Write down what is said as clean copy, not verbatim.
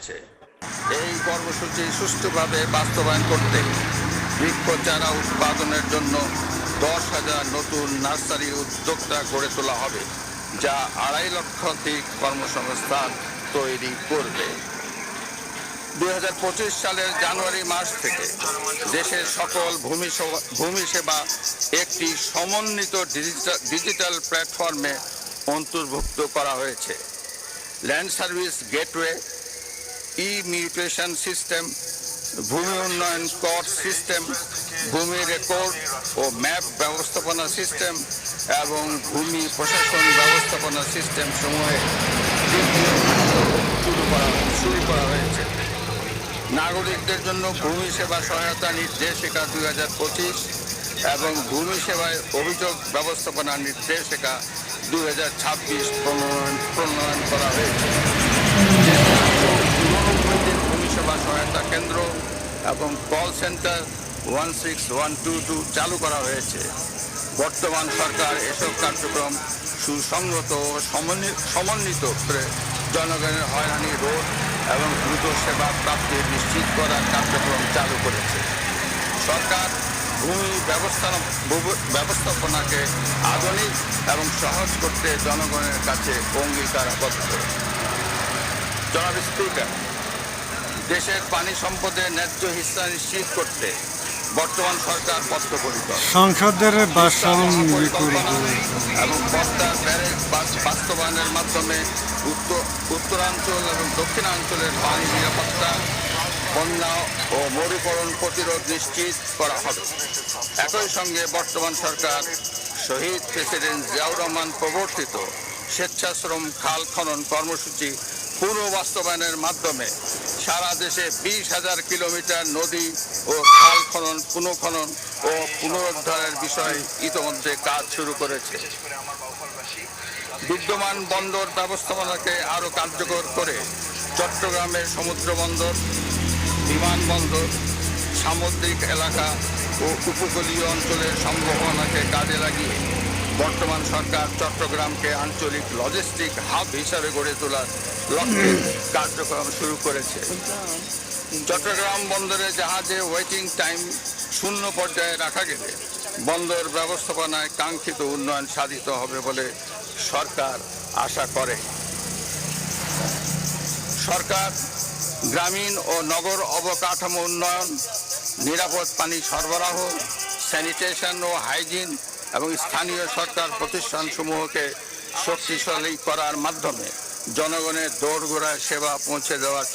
হয়েছে। এই কর্মসূচি সুষ্ঠুভাবে বাস্তবায়ন করতে বৃক্ষ চারা উৎপাদনের জন্য 10,000 নতুন নার্সারি উদ্যোক্তা গড়ে তোলা হবে, যা 2.5 লক্ষাধিক কর্মসংস্থান তৈরি করবে। 2025 সালের জানুয়ারি মাস থেকে দেশের সকল ভূমি সেবা একটি সমন্বিত ডিজিটাল প্ল্যাটফর্মে অন্তর্ভুক্ত করা হয়েছে। Land service gateway, mutation system, ভূমি উন্নয়ন কর সিস্টেম, ভূমি রেকর্ড ও ম্যাপ ব্যবস্থাপনা সিস্টেম এবং ভূমি প্রশাসন ব্যবস্থাপনা সিস্টেম সমূহে শুরু করা হয়েছে। নাগরিকদের জন্য ভূমি সেবা সহায়তা নির্দেশিকা 2025 এবং ভূমি সেবায় অভিযোগ ব্যবস্থাপনা নির্দেশিকা 2026 প্রণয়ন করা হয়েছে। ভূমি সেবা সহায়তা কেন্দ্র এবং কল সেন্টার 16122 চালু করা হয়েছে। বর্তমান সরকার এসব কার্যক্রম সুসংগত ও সমন্বিত করে জনগণের হয়রানি রোধ এবং দ্রুত সেবা প্রাপ্তি নিশ্চিত করার কার্যক্রম চালু করেছে। সরকার ভূমি ব্যবস্থাপনাকে আধুনিক এবং সহজ করতে জনগণের কাছে অঙ্গীকারবদ্ধ। জনাব স্পিকার, দেশের পানি সম্পদের ন্যায্য হিস্সা নিশ্চিত করতে বর্তমান সরকার বদ্ধপরিকর। সংসদের ভাষণ এবং বর্তার ব্যারেজ বাস্তবায়নের মাধ্যমে উত্তরাঞ্চল এবং দক্ষিণাঞ্চলের পানি নিরাপত্তা, বন্যা ও মরুকরণ প্রতিরোধ নিশ্চিত করা হবে। একই সঙ্গে বর্তমান সরকার শহীদ প্রেসিডেন্ট জিয়াউর রহমান প্রবর্তিত স্বেচ্ছাশ্রম খাল খনন কর্মসূচি পুনঃ বাস্তবায়নের মাধ্যমে সারা দেশে 20,000 কিলোমিটার নদী ও খাল খনন, পুনঃখনন ও পুনরুদ্ধারের বিষয়ে ইতোমধ্যে কাজ শুরু করেছে। বিদ্যমান বন্দর ব্যবস্থাপনাকে আরও কার্যকর করে চট্টগ্রামের সমুদ্র বন্দর, বিমানবন্দর, সামুদ্রিক এলাকা ও উপকূলীয় অঞ্চলের সম্ভাবনাকে কাজে লাগিয়ে বর্তমান সরকার চট্টগ্রামকে আঞ্চলিক লজিস্টিক হাব হিসাবে গড়ে তোলার লক্ষ্যে কার্যক্রম শুরু করেছে। চট্টগ্রাম বন্দরে জাহাজে ওয়েটিং টাইম শূন্য পর্যায়ে রাখা গেলে বন্দর ব্যবস্থাপনায় কাঙ্ক্ষিত উন্নয়ন সাধিত হবে বলে সরকার আশা করে। সরকার গ্রামীণ ও নগর অবকাঠামো উন্নয়ন, নিরাপদ পানি সরবরাহ, স্যানিটেশন ও হাইজিন এবং স্থানীয় সরকার প্রতিষ্ঠানসমূহকে শক্তিশালী করার মাধ্যমে জনগণের দোরগোড়ায় সেবা পৌঁছে দেওয়ার